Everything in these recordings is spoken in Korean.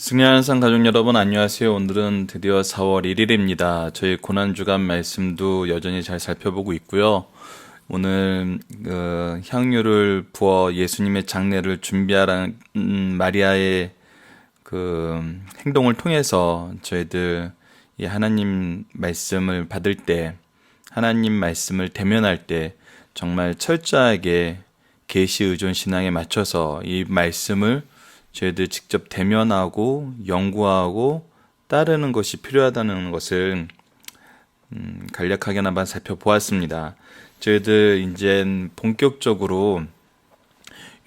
승리하는 가족 여러분 안녕하세요. 오늘은 드디어 4월 1일입니다. 저희 고난주간 말씀도 여전히 잘 살펴보고 있고요. 오늘 향유를 부어 예수님의 장례를 준비하라는 마리아의 행동을 통해서 저희들 이 하나님 말씀을 받을 때, 하나님 말씀을 대면할 때 정말 철저하게 계시 의존 신앙에 맞춰서 이 말씀을 저희들 직접 대면하고 연구하고 따르는 것이 필요하다는 것을 간략하게나마 살펴보았습니다. 저희들 이제 본격적으로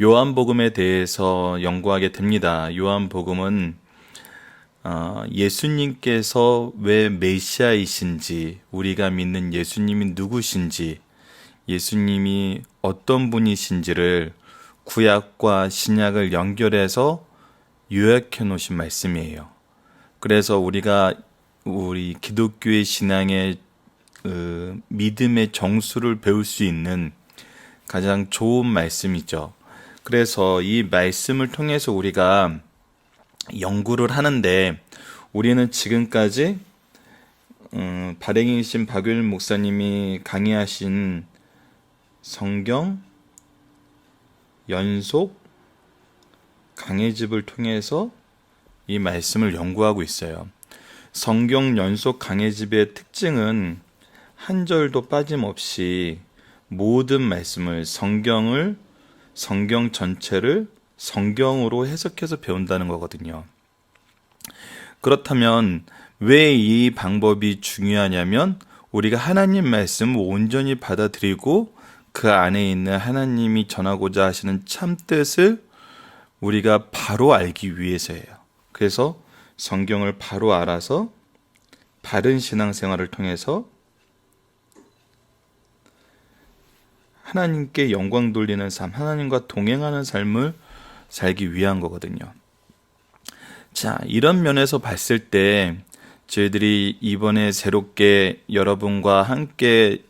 요한복음에 대해서 연구하게 됩니다. 요한복음은 예수님께서 왜 메시아이신지, 우리가 믿는 예수님이 누구신지, 예수님이 어떤 분이신지를 구약과 신약을 연결해서 요약해 놓으신 말씀이에요. 그래서 우리 기독교의 신앙의 믿음의 정수를 배울 수 있는 가장 좋은 말씀이죠. 그래서 이 말씀을 통해서 우리가 연구를 하는데, 우리는 지금까지 발행이신 박유일 목사님이 강의하신 성경 연속 강해집을 통해서 이 말씀을 연구하고 있어요. 성경 연속 강해집의 특징은 한 절도 빠짐없이 모든 말씀을, 성경 전체를 성경으로 해석해서 배운다는 거거든요. 그렇다면 왜 이 방법이 중요하냐면, 우리가 하나님 말씀을 온전히 받아들이고 그 안에 있는 하나님이 전하고자 하시는 참 뜻을 우리가 바로 알기 위해서예요. 그래서 성경을 바로 알아서 바른 신앙생활을 통해서 하나님께 영광 돌리는 삶, 하나님과 동행하는 삶을 살기 위한 거거든요. 자, 이런 면에서 봤을 때 저희들이 이번에 새롭게 여러분과 함께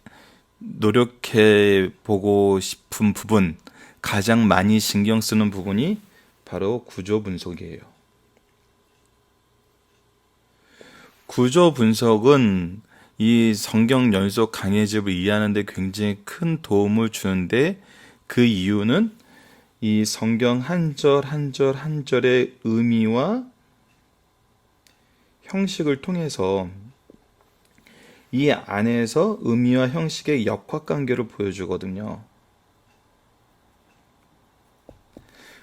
노력해 보고 싶은 부분, 가장 많이 신경 쓰는 부분이 바로 구조 분석이에요. 구조 분석은 이 성경 연속 강해집을 이해하는 데 굉장히 큰 도움을 주는데, 그 이유는 이 성경 한 절 한 절 한 절의 의미와 형식을 통해서 이 안에서 의미와 형식의 역학관계를 보여주거든요.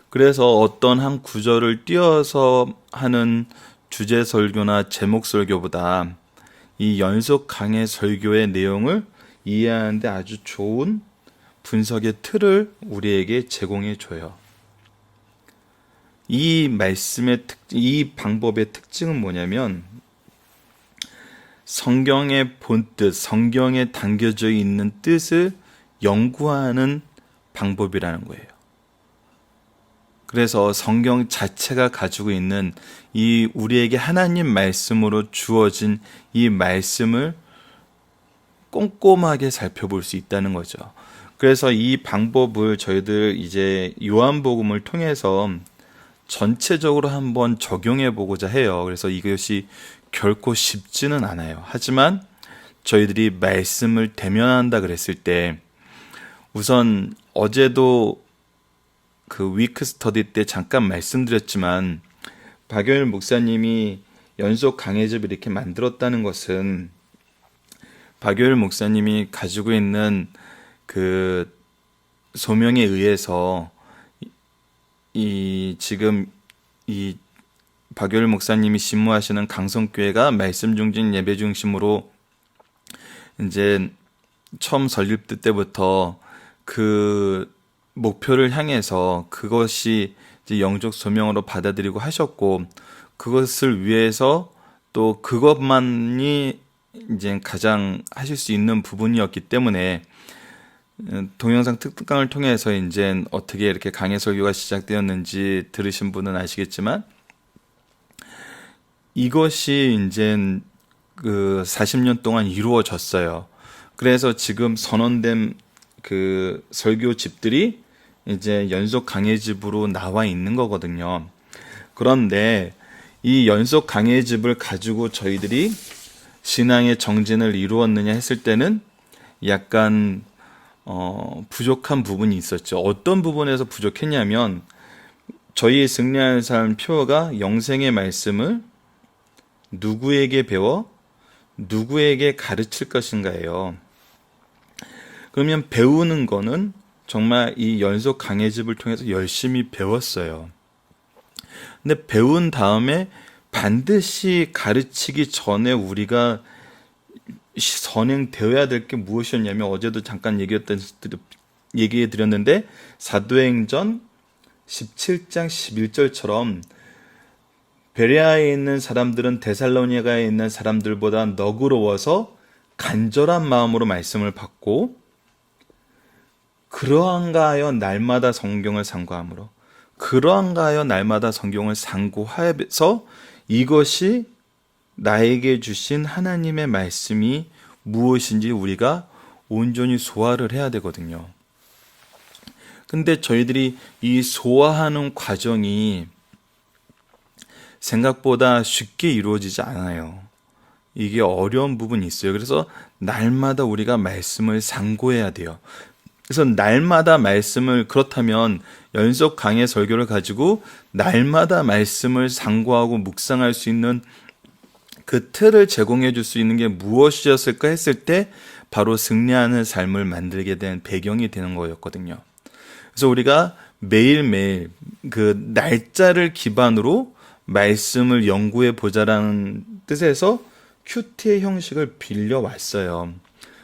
그래서 어떤 한 구절을 띄어서 하는 주제 설교나 제목 설교보다 이 연속 강해 설교의 내용을 이해하는 데 아주 좋은 분석의 틀을 우리에게 제공해 줘요. 이 방법의 특징은 뭐냐면, 성경의 본뜻, 성경에 담겨져 있는 뜻을 연구하는 방법이라는 거예요. 그래서 성경 자체가 가지고 있는 이 우리에게 하나님 말씀으로 주어진 이 말씀을 꼼꼼하게 살펴볼 수 있다는 거죠. 그래서 이 방법을 저희들 이제 요한복음을 통해서 전체적으로 한번 적용해 보고자 해요. 그래서 이것이 결코 쉽지는 않아요. 하지만 저희들이 말씀을 대면한다 그랬을 때, 우선 어제도 그 위크 스터디 때 잠깐 말씀드렸지만, 박유일 목사님이 연속 강해집을 이렇게 만들었다는 것은 박유일 목사님이 가지고 있는 그 소명에 의해서 지금 박유일 목사님이 신무하시는 강성교회가 말씀 중심, 예배 중심으로 이제 처음 설립 때부터 그 목표를 향해서 그것이 이제 영적 소명으로 받아들이고 하셨고, 그것을 위해서 또 그것만이 이제 가장 하실 수 있는 부분이었기 때문에, 동영상 특강을 통해서 이제 어떻게 이렇게 강해 설교가 시작되었는지 들으신 분은 아시겠지만, 이것이 이제 그 40년 동안 이루어졌어요. 그래서 지금 선언된 그 설교집들이 이제 연속 강해집으로 나와 있는 거거든요. 그런데 이 연속 강해집을 가지고 저희들이 신앙의 정진을 이루었느냐 했을 때는 약간 부족한 부분이 있었죠. 어떤 부분에서 부족했냐면 저희의 승리하는 삶 표어가 영생의 말씀을 누구에게 배워 누구에게 가르칠 것인가예요. 그러면 배우는 거는 정말 이 연속 강해집을 통해서 열심히 배웠어요. 근데 배운 다음에 반드시 가르치기 전에 우리가 선행되어야 될 게 무엇이었냐면 어제도 잠깐 얘기해 드렸는데 사도행전 17장 11절처럼 베레아에 있는 사람들은 데살로니가에 있는 사람들보다 너그러워서 간절한 마음으로 말씀을 받고 그러한가 하여 날마다 성경을 상고함으로 그러한가 하여 날마다 성경을 상고하여서 이것이 나에게 주신 하나님의 말씀이 무엇인지 우리가 온전히 소화를 해야 되거든요. 근데 저희들이 이 소화하는 과정이 생각보다 쉽게 이루어지지 않아요. 이게 어려운 부분이 있어요. 그래서 날마다 우리가 말씀을 상고해야 돼요. 그래서 날마다 말씀을 그렇다면 연속 강해 설교를 가지고 날마다 말씀을 상고하고 묵상할 수 있는 그 틀을 제공해 줄 수 있는 게 무엇이었을까 했을 때 바로 승리하는 삶을 만들게 된 배경이 되는 거였거든요. 그래서 우리가 매일매일 그 날짜를 기반으로 말씀을 연구해 보자라는 뜻에서 큐티의 형식을 빌려왔어요.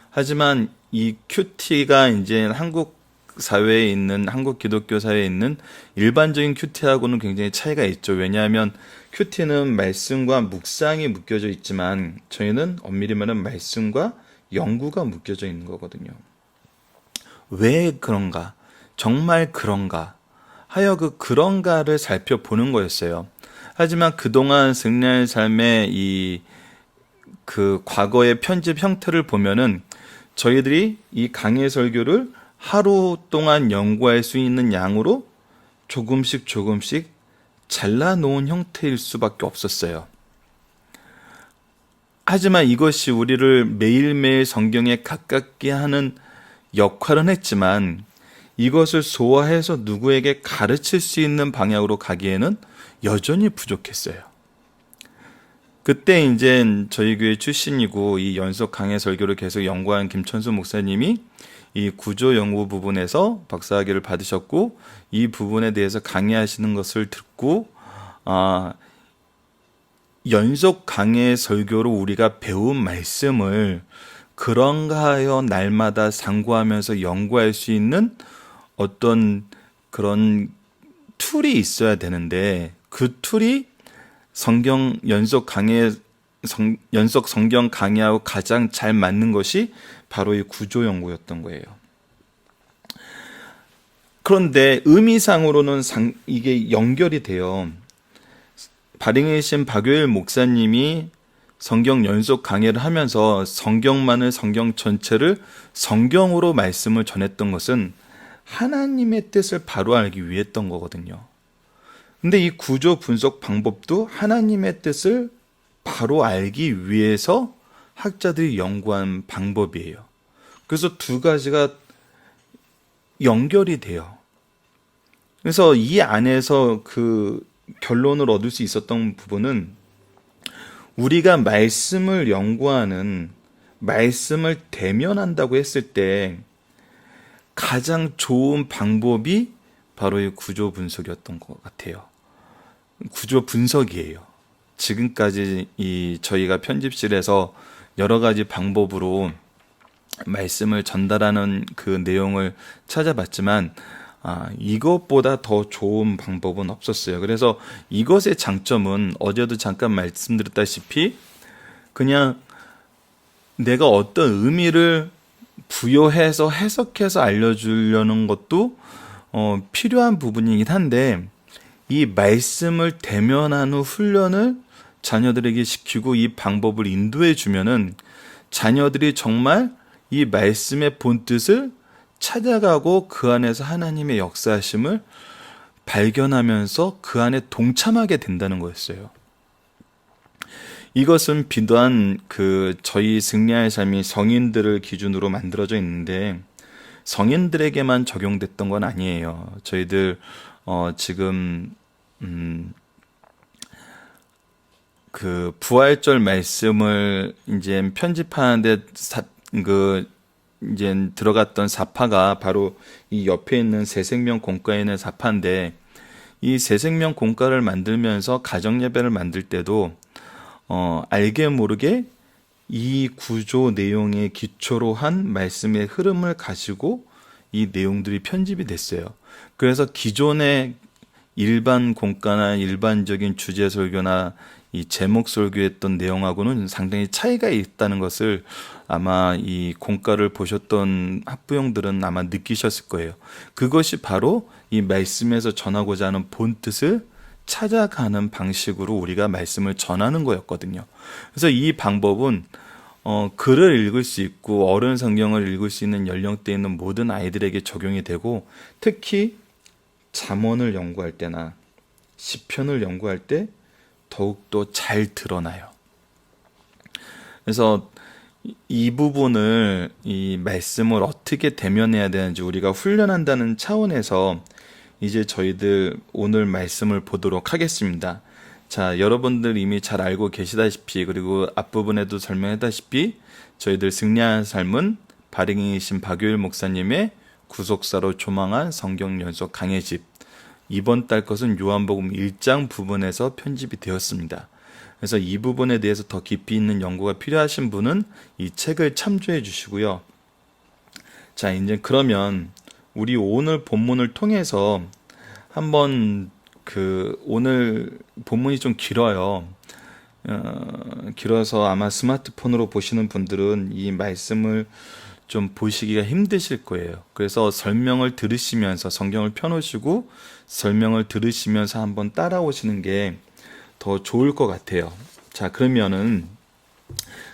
하지만 이 큐티가 이제 한국 사회에 있는 한국 기독교 사회에 있는 일반적인 큐티하고는 굉장히 차이가 있죠. 왜냐하면 큐티는 말씀과 묵상이 묶여져 있지만 저희는 엄밀히 말하면 말씀과 연구가 묶여져 있는 거거든요. 왜 그런가? 정말 그런가? 하여 그런가를 살펴보는 거였어요. 하지만 그동안 승리의 삶의 그 과거의 편집 형태를 보면은 저희들이 이 강해 설교를 하루 동안 연구할 수 있는 양으로 조금씩 잘라놓은 형태일 수밖에 없었어요. 하지만 이것이 우리를 매일매일 성경에 가깝게 하는 역할은 했지만 이것을 소화해서 누구에게 가르칠 수 있는 방향으로 가기에는 여전히 부족했어요. 그때 이제 저희 교회 출신이고 이 연속 강해 설교를 계속 연구한 김천수 목사님이 이 구조 연구 부분에서 박사학위를 받으셨고 이 부분에 대해서 강의하시는 것을 듣고 연속 강해 설교로 우리가 배운 말씀을 그런가 하여 날마다 상고하면서 연구할 수 있는 어떤 그런 툴이 있어야 되는데 그 툴이 연속 성경 강의하고 가장 잘 맞는 것이 바로 이 구조 연구였던 거예요. 그런데 의미상으로는 이게 연결이 돼요. 바링이신 박요일 목사님이 성경 연속 강해를 하면서 성경 전체를 성경으로 말씀을 전했던 것은 하나님의 뜻을 바로 알기 위했던 거거든요. 근데 이 구조 분석 방법도 하나님의 뜻을 바로 알기 위해서 학자들이 연구한 방법이에요. 그래서 두 가지가 연결이 돼요. 그래서 이 안에서 그 결론을 얻을 수 있었던 부분은 우리가 말씀을 연구하는, 말씀을 대면한다고 했을 때 가장 좋은 방법이 바로 이 구조 분석이었던 것 같아요. 구조 분석이에요. 지금까지 저희가 편집실에서 여러 가지 방법으로 말씀을 전달하는 그 내용을 찾아봤지만 이것보다 더 좋은 방법은 없었어요. 그래서 이것의 장점은 어제도 잠깐 말씀드렸다시피 그냥 내가 어떤 의미를 부여해서 해석해서 알려주려는 것도 필요한 부분이긴 한데 이 말씀을 대면한 후 훈련을 자녀들에게 시키고 이 방법을 인도해 주면은 자녀들이 정말 이 말씀의 본뜻을 찾아가고 그 안에서 하나님의 역사하심을 발견하면서 그 안에 동참하게 된다는 거였어요. 이것은 비단 저희 승리할 삶이 성인들을 기준으로 만들어져 있는데 성인들에게만 적용됐던 건 아니에요. 저희들 지금 부활절 말씀을 이제 편집하는데 이제 들어갔던 사파가 바로 이 옆에 있는 새생명 공과에 있는 사파인데, 이 새생명 공과를 만들면서 가정 예배를 만들 때도 알게 모르게 이 구조 내용의 기초로 한 말씀의 흐름을 가지고 이 내용들이 편집이 됐어요. 그래서 기존의 일반 공과나 일반적인 주제 설교나 이 제목 설교했던 내용하고는 상당히 차이가 있다는 것을 아마 이 공과를 보셨던 학부형들은 아마 느끼셨을 거예요. 그것이 바로 이 말씀에서 전하고자 하는 본뜻을 찾아가는 방식으로 우리가 말씀을 전하는 거였거든요. 그래서 이 방법은 글을 읽을 수 있고 어른 성경을 읽을 수 있는 연령대에 있는 모든 아이들에게 적용이 되고, 특히 잠언을 연구할 때나 시편을 연구할 때 더욱더 잘 드러나요. 그래서 이 부분을, 이 말씀을 어떻게 대면해야 되는지 우리가 훈련한다는 차원에서 이제 저희들 오늘 말씀을 보도록 하겠습니다. 자, 여러분들 이미 잘 알고 계시다시피, 그리고 앞부분에도 설명했다시피 저희들 승리하는 삶은 발행이신 박유일 목사님의 구속사로 조망한 성경 연속 강해집, 이번 달 것은 요한복음 1장 부분에서 편집이 되었습니다. 그래서 이 부분에 대해서 더 깊이 있는 연구가 필요하신 분은 이 책을 참조해 주시고요. 자, 이제 그러면 우리 오늘 본문을 통해서 한번 오늘 본문이 좀 길어요. 길어서 아마 스마트폰으로 보시는 분들은 이 말씀을 좀 보시기가 힘드실 거예요. 그래서 설명을 들으시면서 성경을 펴놓으시고 설명을 들으시면서 한번 따라오시는 게 더 좋을 것 같아요. 자, 그러면은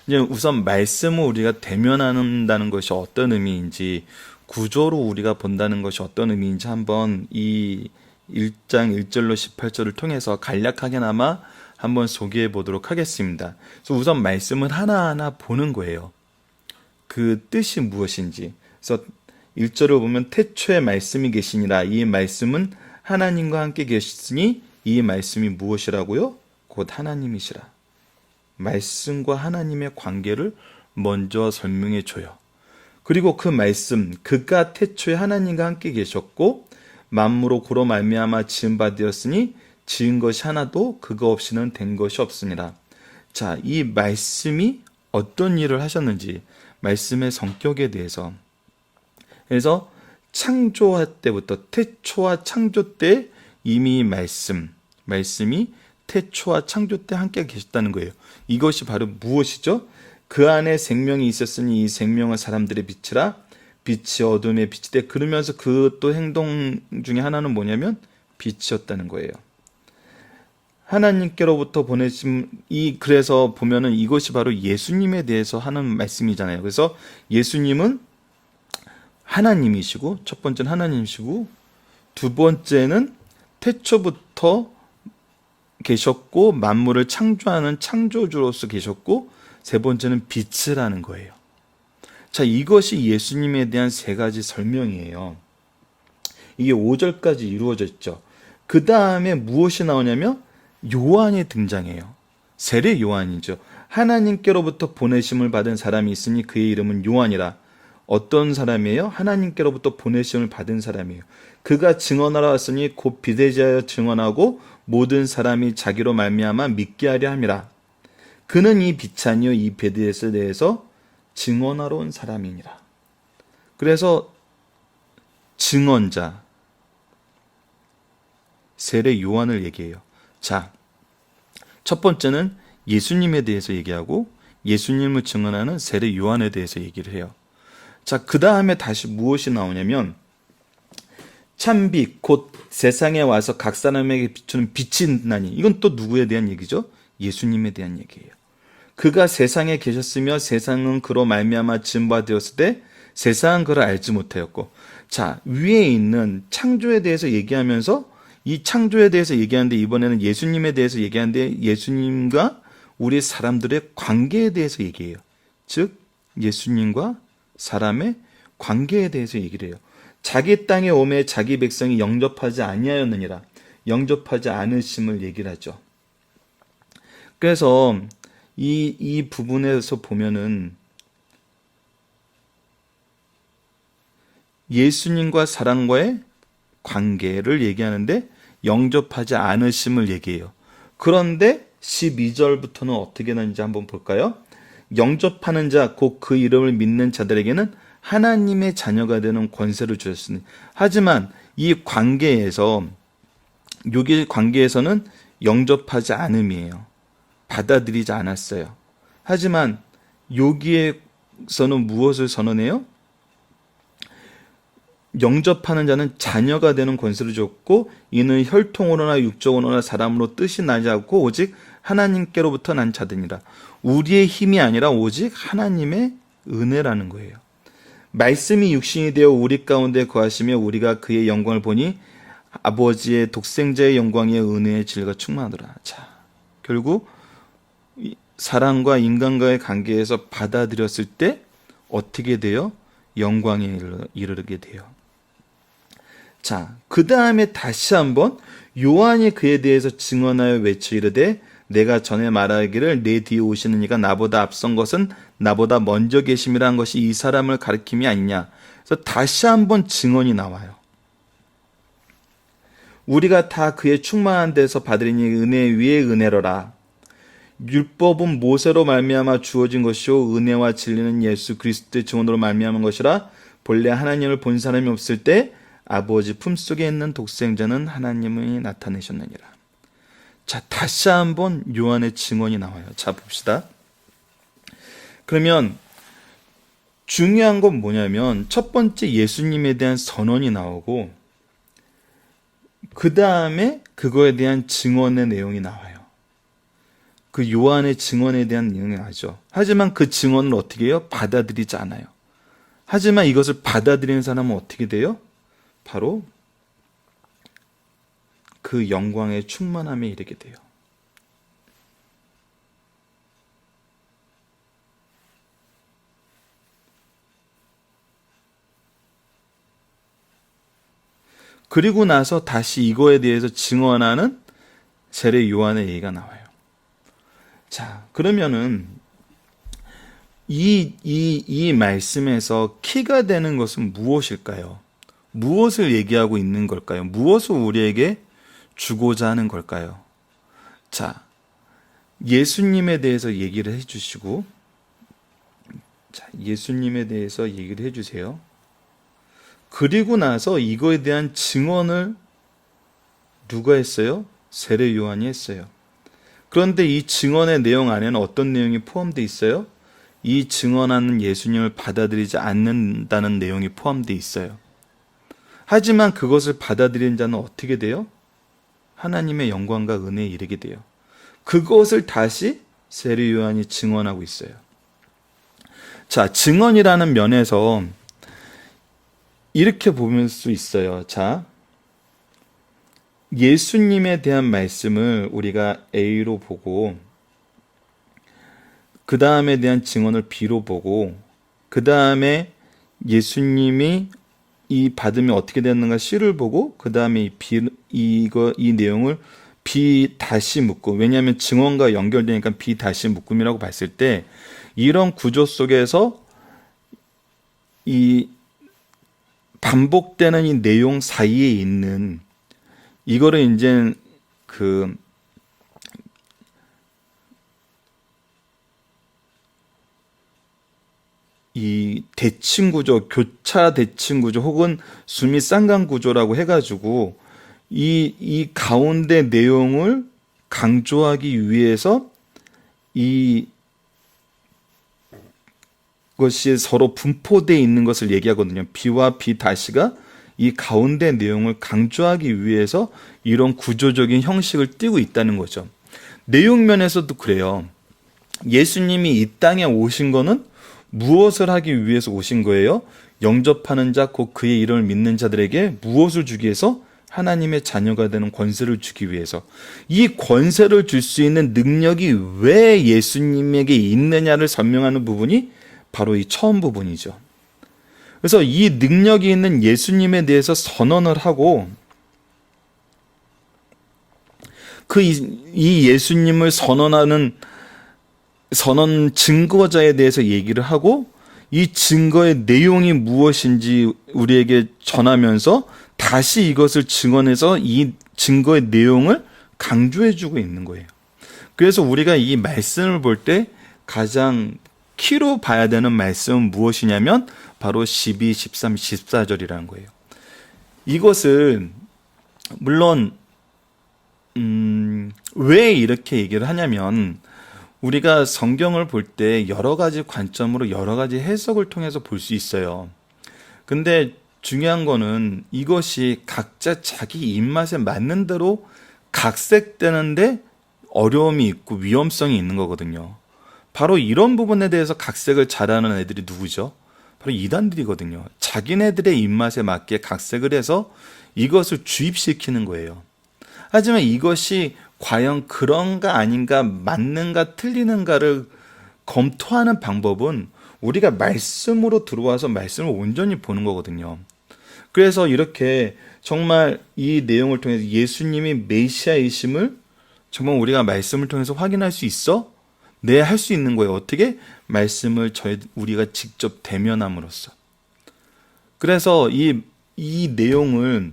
이제 우선 말씀을 우리가 대면한다는 것이 어떤 의미인지, 구조로 우리가 본다는 것이 어떤 의미인지 한번 이 1장 1절로 18절을 통해서 간략하게나마 한번 소개해 보도록 하겠습니다. 그래서 우선 말씀을 하나하나 보는 거예요. 그 뜻이 무엇인지. 그래서 1절을 보면 태초에 말씀이 계시니라. 이 말씀은 하나님과 함께 계시니 이 말씀이 무엇이라고요? 곧 하나님이시라. 말씀과 하나님의 관계를 먼저 설명해 줘요. 그리고 그 말씀, 그가 태초에 하나님과 함께 계셨고 만물로 그로 말미암아 지은 바 되었으니 지은 것이 하나도 그거 없이는 된 것이 없으니라. 자, 이 말씀이 어떤 일을 하셨는지, 말씀의 성격에 대해서. 그래서 창조할 때부터, 태초와 창조 때 이미 말씀이 태초와 창조 때 함께 계셨다는 거예요. 이것이 바로 무엇이죠? 그 안에 생명이 있었으니 이 생명은 사람들의 빛이라. 빛이 어둠에 빛이 돼. 그러면서 그 또 행동 중에 하나는 뭐냐면 빛이었다는 거예요. 하나님께로부터 보내신 그래서 보면은 이것이 바로 예수님에 대해서 하는 말씀이잖아요. 그래서 예수님은 하나님이시고, 첫 번째는 하나님이시고, 두 번째는 태초부터 계셨고 만물을 창조하는 창조주로서 계셨고, 세 번째는 빛을 하는 거예요. 자, 이것이 예수님에 대한 세 가지 설명이에요. 이게 5절까지 이루어져 있죠. 그 다음에 무엇이 나오냐면 요한이 등장해요. 세례 요한이죠. 하나님께로부터 보내심을 받은 사람이 있으니 그의 이름은 요한이라. 어떤 사람이에요? 하나님께로부터 보내심을 받은 사람이에요. 그가 증언하러 왔으니 곧 비대자여 증언하고 모든 사람이 자기로 말미암아 믿게 하려 함이라. 그는 이 빛 아니요 이 베드렛에 대해서 증언하러 온 사람이니라. 그래서 증언자, 세례 요한을 얘기해요. 자, 첫 번째는 예수님에 대해서 얘기하고 예수님을 증언하는 세례 요한에 대해서 얘기를 해요. 자, 그 다음에 다시 무엇이 나오냐면 참빛 곧 세상에 와서 각 사람에게 비추는 빛이 나니. 이건 또 누구에 대한 얘기죠? 예수님에 대한 얘기예요. 그가 세상에 계셨으며 세상은 그로 말미암아 지은 바 되었을 때 세상은 그를 알지 못하였고. 자, 위에 있는 창조에 대해서 얘기하면서 이 창조에 대해서 얘기하는데 이번에는 예수님에 대해서 얘기하는데 예수님과 우리 사람들의 관계에 대해서 얘기해요. 즉 예수님과 사람의 관계에 대해서 얘기를 해요. 자기 땅에 오매 자기 백성이 영접하지 아니하였느니라. 영접하지 않으심을 얘기를 하죠. 그래서 이 부분에서 보면은 예수님과 사람과의 관계를 얘기하는데 영접하지 않으심을 얘기해요. 그런데 12절부터는 어떻게 되는지 한번 볼까요? 영접하는 자, 곧 그 이름을 믿는 자들에게는 하나님의 자녀가 되는 권세를 주셨으니. 하지만 이 관계에서, 여기 관계에서는 영접하지 않음이에요. 받아들이지 않았어요. 하지만 여기에서는 무엇을 선언해요? 영접하는 자는 자녀가 되는 권세를 줬고, 이는 혈통으로나 육적으로나 사람으로 뜻이 나지 않고 오직 하나님께로부터 난 자들이라. 우리의 힘이 아니라 오직 하나님의 은혜라는 거예요. 말씀이 육신이 되어 우리 가운데 거하시며 우리가 그의 영광을 보니 아버지의 독생자의 영광의 은혜의 질과 충만하더라. 자, 결국 사람과 인간과의 관계에서 받아들였을 때 어떻게 돼요? 영광에 이르게 돼요. 자, 그 다음에 다시 한번 요한이 그에 대해서 증언하여 외쳐 이르되 내가 전에 말하기를 내 뒤에 오시는 이가 나보다 앞선 것은 나보다 먼저 계심이라 한 것이 이 사람을 가리킴이 아니냐. 그래서 다시 한번 증언이 나와요. 우리가 다 그의 충만한 데서 받으리니 은혜 위에 은혜로라. 율법은 모세로 말미암아 주어진 것이요 은혜와 진리는 예수 그리스도의 증언으로 말미암은 것이라. 본래 하나님을 본 사람이 없을 때 아버지 품속에 있는 독생자는 하나님이 나타내셨느니라. 자, 다시 한번 요한의 증언이 나와요. 자, 봅시다. 그러면 중요한 건 뭐냐면 첫 번째 예수님에 대한 선언이 나오고 그 다음에 그거에 대한 증언의 내용이 나와요. 그 요한의 증언에 대한 내용이 나죠. 하지만 그 증언을 어떻게 해요? 받아들이지 않아요. 하지만 이것을 받아들이는 사람은 어떻게 돼요? 바로 그 영광의 충만함에 이르게 돼요. 그리고 나서 다시 이거에 대해서 증언하는 세례 요한의 얘기가 나와요. 자, 그러면은 이 말씀에서 키가 되는 것은 무엇일까요? 무엇을 얘기하고 있는 걸까요? 무엇을 우리에게 주고자 하는 걸까요? 자, 예수님에 대해서 얘기를 해주시고, 자, 예수님에 대해서 얘기를 해주세요. 그리고 나서 이거에 대한 증언을 누가 했어요? 세례 요한이 했어요. 그런데 이 증언의 내용 안에는 어떤 내용이 포함되어 있어요? 이 증언하는 예수님을 받아들이지 않는다는 내용이 포함되어 있어요. 하지만 그것을 받아들이는 자는 어떻게 돼요? 하나님의 영광과 은혜에 이르게 돼요. 그것을 다시 세례 요한이 증언하고 있어요. 자, 증언이라는 면에서 이렇게 보면 수 있어요. 자, 예수님에 대한 말씀을 우리가 A로 보고 그 다음에 대한 증언을 B로 보고 그 다음에 예수님이 이 받음이 어떻게 되었는가 C를 보고 그 다음에 이 내용을 B 다시 묶음. 왜냐하면 증언과 연결되니까 B 다시 묶음이라고 봤을 때 이런 구조 속에서 이 반복되는 이 내용 사이에 있는 이거를 이제 이 대칭 구조, 교차 대칭 구조 혹은 수미 쌍강 구조라고 해가지고 이 가운데 내용을 강조하기 위해서 이것이 서로 분포되어 있는 것을 얘기하거든요. B와 B 다시가 이 가운데 내용을 강조하기 위해서 이런 구조적인 형식을 띠고 있다는 거죠. 내용면에서도 그래요. 예수님이 이 땅에 오신 거는 무엇을 하기 위해서 오신 거예요? 영접하는 자, 곧 그의 이름을 믿는 자들에게 무엇을 주기 위해서? 하나님의 자녀가 되는 권세를 주기 위해서, 이 권세를 줄 수 있는 능력이 왜 예수님에게 있느냐를 설명하는 부분이 바로 이 처음 부분이죠. 그래서 이 능력이 있는 예수님에 대해서 선언을 하고, 이 예수님을 선언하는 선언 증거자에 대해서 얘기를 하고, 이 증거의 내용이 무엇인지 우리에게 전하면서 다시 이것을 증언해서 이 증거의 내용을 강조해주고 있는 거예요. 그래서 우리가 이 말씀을 볼 때 가장 키로 봐야 되는 말씀은 무엇이냐면 바로 12, 13, 14절이라는 거예요. 이것을 물론 왜 이렇게 얘기를 하냐면, 우리가 성경을 볼 때 여러 가지 관점으로 여러 가지 해석을 통해서 볼 수 있어요. 근데 중요한 거는 이것이 각자 자기 입맛에 맞는 대로 각색되는데 어려움이 있고 위험성이 있는 거거든요. 바로 이런 부분에 대해서 각색을 잘하는 애들이 누구죠? 바로 이단들이거든요. 자기네들의 입맛에 맞게 각색을 해서 이것을 주입시키는 거예요. 하지만 이것이 과연 그런가 아닌가, 맞는가 틀리는가를 검토하는 방법은 우리가 말씀으로 들어와서 말씀을 온전히 보는 거거든요. 그래서 이렇게 정말 이 내용을 통해서 예수님이 메시아이심을 정말 우리가 말씀을 통해서 확인할 수 있어? 네, 할 수 있는 거예요. 어떻게? 말씀을 우리가 직접 대면함으로써. 그래서 이 내용을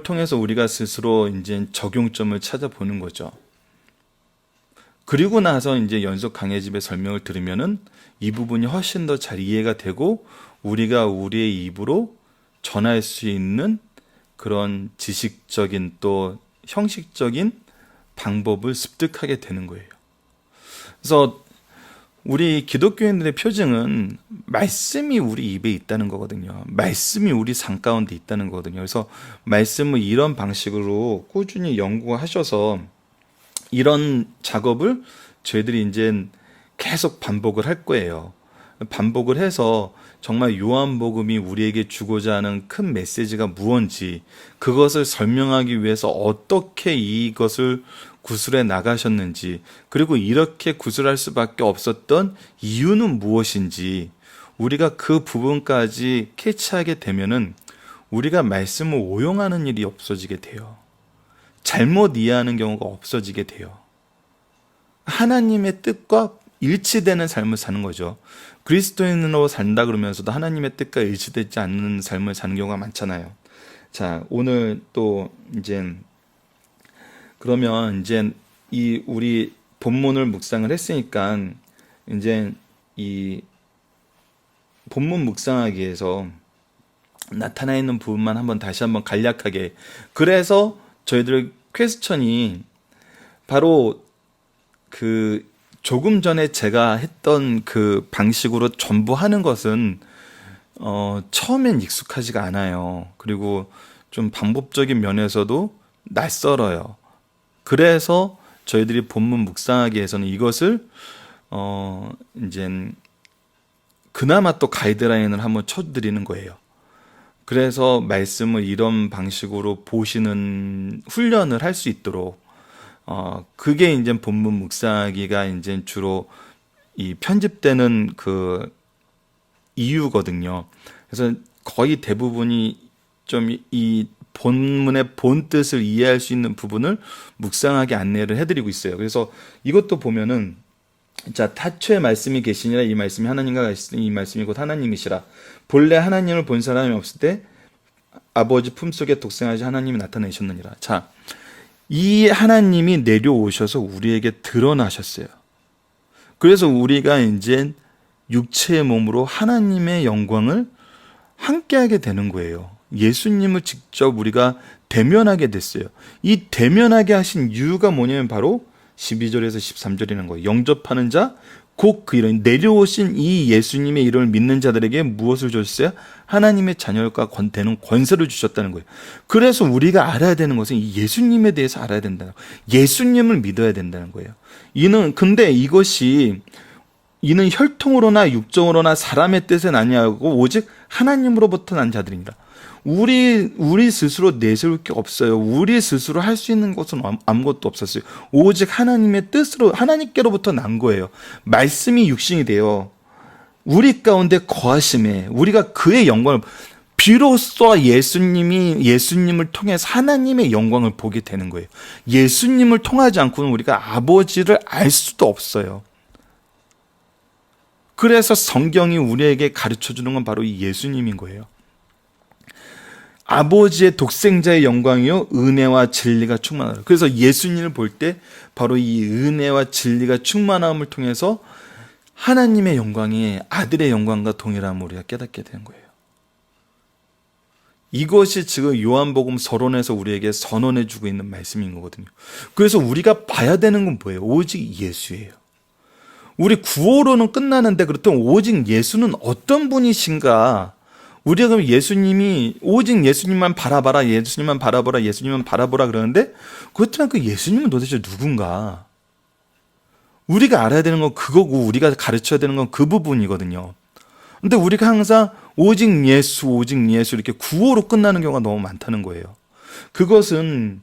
통해서 우리가 스스로 이제 적용점을 찾아보는 거죠. 그리고 나서 이제 연속 강해집의 설명을 들으면은 이 부분이 훨씬 더 잘 이해가 되고 우리가 우리의 입으로 전할 수 있는 그런 지식적인 또 형식적인 방법을 습득하게 되는 거예요. 그래서 우리 기독교인들의 표징은 말씀이 우리 입에 있다는 거거든요. 말씀이 우리 삶 가운데 있다는 거거든요. 그래서 말씀을 이런 방식으로 꾸준히 연구하셔서 이런 작업을 저희들이 이제 계속 반복을 할 거예요. 반복을 해서 정말 요한복음이 우리에게 주고자 하는 큰 메시지가 무엇인지, 그것을 설명하기 위해서 어떻게 이것을 구술해 나가셨는지, 그리고 이렇게 구술할 수밖에 없었던 이유는 무엇인지 우리가 그 부분까지 캐치하게 되면은 우리가 말씀을 오용하는 일이 없어지게 돼요. 잘못 이해하는 경우가 없어지게 돼요. 하나님의 뜻과 일치되는 삶을 사는 거죠. 그리스도인으로 산다 그러면서도 하나님의 뜻과 일치되지 않는 삶을 사는 경우가 많잖아요. 자, 오늘 또 이제 그러면 이제 이 우리 본문을 묵상을 했으니까 이제 이 본문 묵상하기 위해서 나타나 있는 부분만 다시 한번 간략하게, 그래서 저희들 퀘스천이 바로 그 조금 전에 제가 했던 그 방식으로 전부 하는 것은 처음엔 익숙하지가 않아요. 그리고 좀 방법적인 면에서도 낯설어요. 그래서 저희들이 본문 묵상하기 위해서는 이것을 이제 그나마 또 가이드라인을 한번 쳐드리는 거예요. 그래서 말씀을 이런 방식으로 보시는 훈련을 할 수 있도록 그게 이제 본문 묵상하기가 이제 주로 이 편집되는 그 이유거든요. 그래서 거의 대부분이 좀 이 본문의 본 뜻을 이해할 수 있는 부분을 묵상하게 안내를 해드리고 있어요. 그래서 이것도 보면은, 자, 타초에 말씀이 계시니라. 이 말씀이 하나님과 같으니 이 말씀이 곧 하나님이시라. 본래 하나님을 본 사람이 없을 때 아버지 품속에 독생하신 하나님이 나타내셨느니라. 자, 이 하나님이 내려오셔서 우리에게 드러나셨어요. 그래서 우리가 이제 육체의 몸으로 하나님의 영광을 함께하게 되는 거예요. 예수님을 직접 우리가 대면하게 됐어요. 이 대면하게 하신 이유가 뭐냐면 바로 12절에서 13절이라는 거예요. 영접하는 자, 곧 그 이름 내려오신 이 예수님의 이름을 믿는 자들에게 무엇을 주셨어요? 하나님의 자녀가 되는 권세를 주셨다는 거예요. 그래서 우리가 알아야 되는 것은 이 예수님에 대해서 알아야 된다는 거예요. 예수님을 믿어야 된다는 거예요. 근데 이것이 이는 혈통으로나 육정으로나 사람의 뜻은 아니하고 오직 하나님으로부터 난 자들입니다. 우리 스스로 내세울 게 없어요. 우리 스스로 할 수 있는 것은 아무것도 없었어요. 오직 하나님의 뜻으로, 하나님께로부터 난 거예요. 말씀이 육신이 되어 우리 가운데 거하심에 우리가 그의 영광을, 비로소 예수님을 통해서 하나님의 영광을 보게 되는 거예요. 예수님을 통하지 않고는 우리가 아버지를 알 수도 없어요. 그래서 성경이 우리에게 가르쳐 주는 건 바로 이 예수님인 거예요. 아버지의 독생자의 영광이요 은혜와 진리가 충만하다. 그래서 예수님을 볼 때 바로 이 은혜와 진리가 충만함을 통해서 하나님의 영광이 아들의 영광과 동일함을 우리가 깨닫게 되는 거예요. 이것이 지금 요한복음 서론에서 우리에게 선언해 주고 있는 말씀인 거거든요. 그래서 우리가 봐야 되는 건 뭐예요? 오직 예수예요. 우리 구호로는 끝나는데 그렇다면 오직 예수는 어떤 분이신가? 우리가 그럼 예수님이 오직 예수님만 바라봐라, 예수님만 바라보라, 예수님만 바라보라 그러는데 그렇다면 그 예수님은 도대체 누군가? 우리가 알아야 되는 건 그거고 우리가 가르쳐야 되는 건 그 부분이거든요. 근데 우리가 항상 오직 예수, 오직 예수 이렇게 구호로 끝나는 경우가 너무 많다는 거예요. 그것은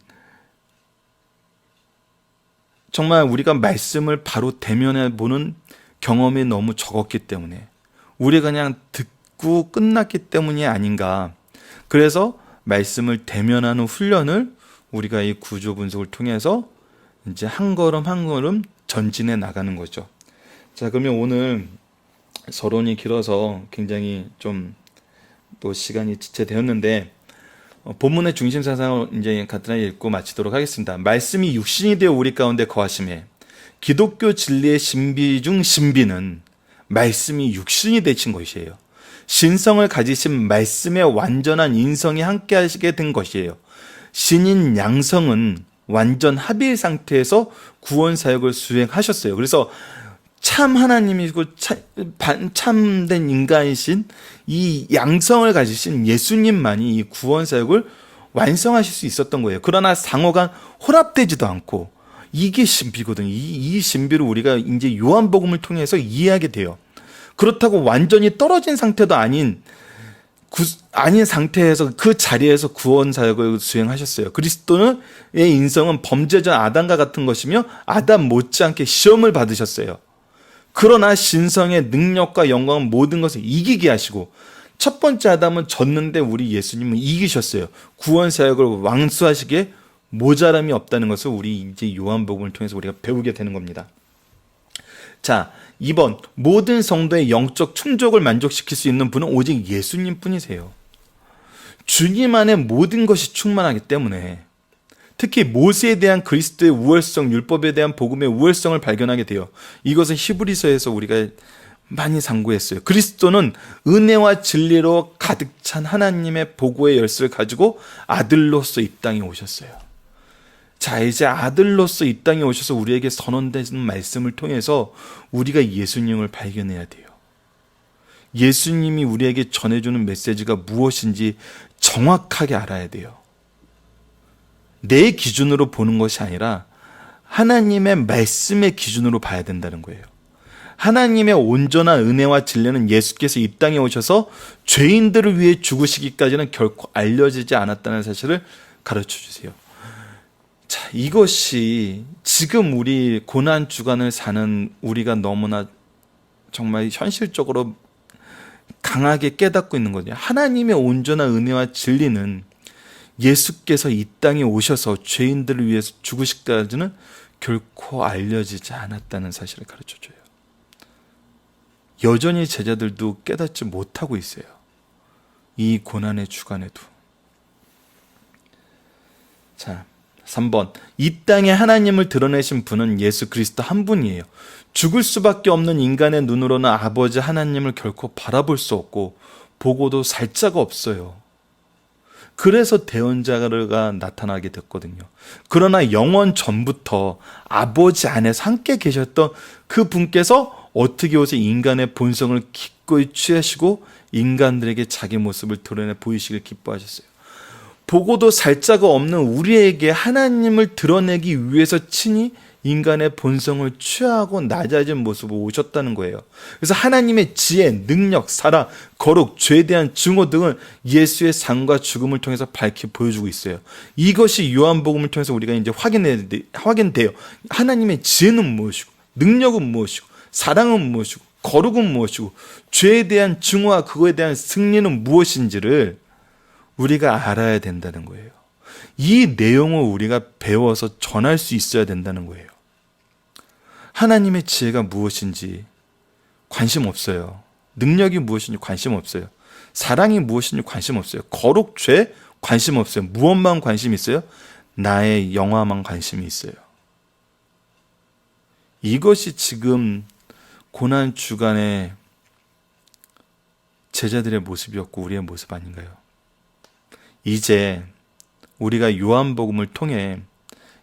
정말 우리가 말씀을 바로 대면해 보는 경험이 너무 적었기 때문에 우리가 그냥 듣고 끝났기 때문이 아닌가. 그래서 말씀을 대면하는 훈련을 우리가 이 구조 분석을 통해서 이제 한 걸음 한 걸음 전진해 나가는 거죠. 자, 그러면 오늘 서론이 길어서 굉장히 좀 또 시간이 지체되었는데 본문의 중심 사상을 이제 간단히 읽고 마치도록 하겠습니다. 말씀이 육신이 되어 우리 가운데 거하심에 기독교 진리의 신비 중 신비는 말씀이 육신이 되신 것이에요. 신성을 가지신 말씀의 완전한 인성이 함께 하시게 된 것이에요. 신인 양성은 완전 합일 상태에서 구원 사역을 수행하셨어요. 그래서 참 하나님이고 참된 인간이신 이 양성을 가지신 예수님만이 이 구원 사역을 완성하실 수 있었던 거예요. 그러나 상호간 혼합되지도 않고 이게 신비거든요. 이 신비를 우리가 이제 요한복음을 통해서 이해하게 돼요. 그렇다고 완전히 떨어진 상태도 아닌 상태에서 그 자리에서 구원 사역을 수행하셨어요. 그리스도의 인성은 범죄자 아담과 같은 것이며 아담 못지않게 시험을 받으셨어요. 그러나 신성의 능력과 영광은 모든 것을 이기게 하시고 첫 번째 아담은 졌는데 우리 예수님은 이기셨어요. 구원 사역을 완수하시기에 모자람이 없다는 것을 우리 이제 요한복음을 통해서 우리가 배우게 되는 겁니다. 자, 2번 모든 성도의 영적 충족을 만족시킬 수 있는 분은 오직 예수님 뿐이세요. 주님 안에 모든 것이 충만하기 때문에 특히 모세에 대한 그리스도의 우월성, 율법에 대한 복음의 우월성을 발견하게 돼요. 이것은 히브리서에서 우리가 많이 상고했어요. 그리스도는 은혜와 진리로 가득 찬 하나님의 보고의 열쇠를 가지고 아들로서 이 땅에 오셨어요. 자, 이제 아들로서 이 땅에 오셔서 우리에게 선언되는 말씀을 통해서 우리가 예수님을 발견해야 돼요. 예수님이 우리에게 전해주는 메시지가 무엇인지 정확하게 알아야 돼요. 내 기준으로 보는 것이 아니라 하나님의 말씀의 기준으로 봐야 된다는 거예요. 하나님의 온전한 은혜와 진리는 예수께서 이 땅에 오셔서 죄인들을 위해 죽으시기까지는 결코 알려지지 않았다는 사실을 가르쳐 주세요. 자, 이것이 지금 우리 고난 주간을 사는 우리가 너무나 정말 현실적으로 강하게 깨닫고 있는 거죠. 하나님의 온전한 은혜와 진리는 예수께서 이 땅에 오셔서 죄인들을 위해서 죽으시기까지는 결코 알려지지 않았다는 사실을 가르쳐줘요. 여전히 제자들도 깨닫지 못하고 있어요. 이 고난의 주간에도. 자, 3번 이 땅에 하나님을 드러내신 분은 예수 그리스도 한 분이에요. 죽을 수밖에 없는 인간의 눈으로는 아버지 하나님을 결코 바라볼 수 없고 보고도 살 자가 없어요. 그래서 대언자가 나타나게 됐거든요. 그러나 영원 전부터 아버지 안에서 함께 계셨던 그 분께서 어떻게 오셔 인간의 본성을 기꺼이 취하시고 인간들에게 자기 모습을 드러내 보이시길 기뻐하셨어요. 보고도 살 자가 없는 우리에게 하나님을 드러내기 위해서 친히 인간의 본성을 취하고 낮아진 모습으로 오셨다는 거예요. 그래서 하나님의 지혜, 능력, 사랑, 거룩, 죄에 대한 증오 등을 예수의 삶과 죽음을 통해서 밝히 보여주고 있어요. 이것이 요한복음을 통해서 우리가 이제 확인돼요. 하나님의 지혜는 무엇이고, 능력은 무엇이고, 사랑은 무엇이고, 거룩은 무엇이고, 죄에 대한 증오와 그거에 대한 승리는 무엇인지를 우리가 알아야 된다는 거예요. 이 내용을 우리가 배워서 전할 수 있어야 된다는 거예요. 하나님의 지혜가 무엇인지 관심 없어요. 능력이 무엇인지 관심 없어요. 사랑이 무엇인지 관심 없어요. 거룩, 죄 관심 없어요. 무엇만 관심 있어요? 나의 영화만 관심이 있어요. 이것이 지금 고난 주간의 제자들의 모습이었고 우리의 모습 아닌가요? 이제 우리가 요한복음을 통해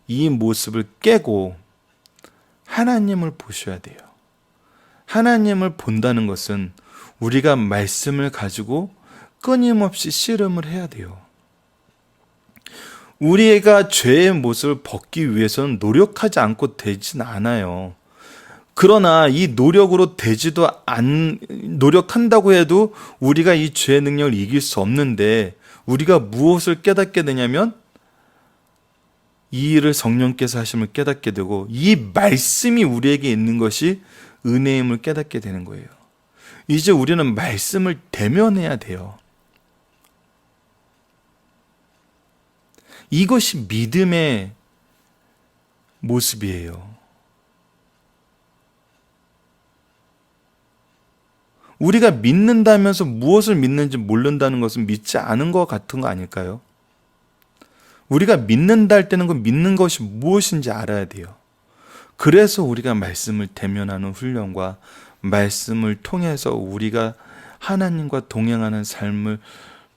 이 모습을 깨고 하나님을 보셔야 돼요. 하나님을 본다는 것은 우리가 말씀을 가지고 끊임없이 씨름을 해야 돼요. 우리가 죄의 모습을 벗기 위해서는 노력하지 않고 되진 않아요. 그러나 이 노력으로 노력한다고 해도 우리가 이 죄의 능력을 이길 수 없는데 우리가 무엇을 깨닫게 되냐면 이 일을 성령께서 하심을 깨닫게 되고 이 말씀이 우리에게 있는 것이 은혜임을 깨닫게 되는 거예요. 이제 우리는 말씀을 대면해야 돼요. 이것이 믿음의 모습이에요. 우리가 믿는다면서 무엇을 믿는지 모른다는 것은 믿지 않은 것 같은 거 아닐까요? 우리가 믿는다 할 때는 그 믿는 것이 무엇인지 알아야 돼요. 그래서 우리가 말씀을 대면하는 훈련과 말씀을 통해서 우리가 하나님과 동행하는 삶을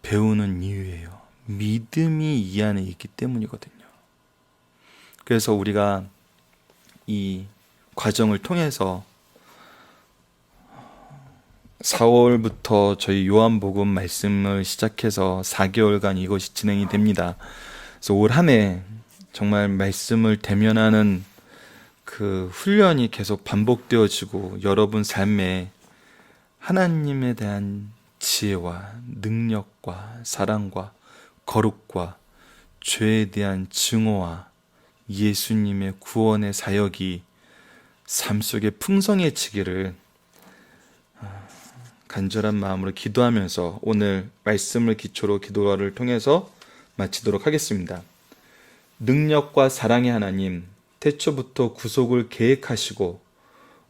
배우는 이유예요. 믿음이 이 안에 있기 때문이거든요. 그래서 우리가 이 과정을 통해서 4월부터 저희 요한복음 말씀을 시작해서 4개월간 이것이 진행이 됩니다. 그래서 올 한 해 정말 말씀을 대면하는 그 훈련이 계속 반복되어지고 여러분 삶에 하나님에 대한 지혜와 능력과 사랑과 거룩과 죄에 대한 증오와 예수님의 구원의 사역이 삶 속에 풍성해지기를 간절한 마음으로 기도하면서 오늘 말씀을 기초로 기도를 통해서 마치도록 하겠습니다. 능력과 사랑의 하나님, 태초부터 구속을 계획하시고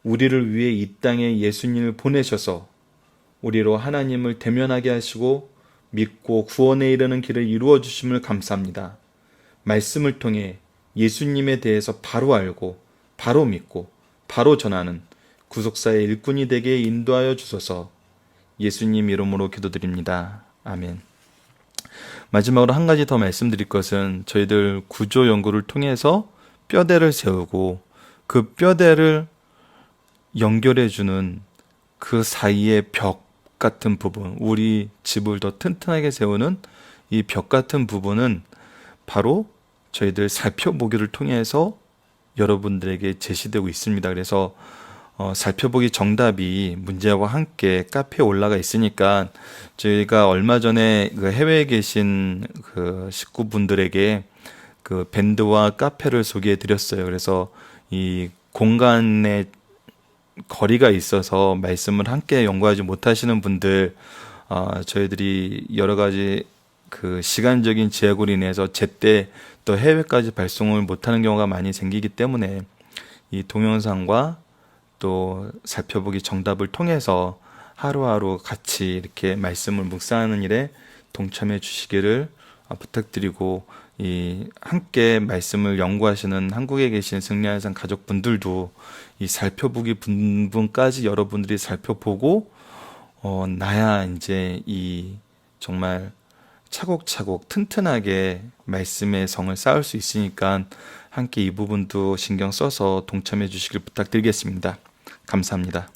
우리를 위해 이 땅에 예수님을 보내셔서 우리로 하나님을 대면하게 하시고 믿고 구원에 이르는 길을 이루어 주심을 감사합니다. 말씀을 통해 예수님에 대해서 바로 알고 바로 믿고 바로 전하는 구속사의 일꾼이 되게 인도하여 주소서. 예수님 이름으로 기도드립니다. 아멘. 마지막으로 한 가지 더 말씀드릴 것은 저희들 구조 연구를 통해서 뼈대를 세우고 그 뼈대를 연결해주는 그 사이의 벽 같은 부분, 우리 집을 더 튼튼하게 세우는 이 벽 같은 부분은 바로 저희들 살펴보기를 통해서 여러분들에게 제시되고 있습니다. 그래서 살펴보기 정답이 문제와 함께 카페에 올라가 있으니까 저희가 얼마 전에 그 해외에 계신 그 식구분들에게 그 밴드와 카페를 소개해 드렸어요. 그래서 이 공간에 거리가 있어서 말씀을 함께 연구하지 못하시는 분들, 저희들이 여러 가지 그 시간적인 제약으로 인해서 제때 또 해외까지 발송을 못하는 경우가 많이 생기기 때문에 이 동영상과 또 살펴보기 정답을 통해서 하루하루 같이 이렇게 말씀을 묵상하는 일에 동참해 주시기를 부탁드리고, 이 함께 말씀을 연구하시는 한국에 계신 승리한산 가족분들도 이 살펴보기 부분까지 여러분들이 살펴보고 나야 이제 이 정말 차곡차곡 튼튼하게 말씀의 성을 쌓을 수 있으니까 함께 이 부분도 신경 써서 동참해 주시길 부탁드리겠습니다. 감사합니다.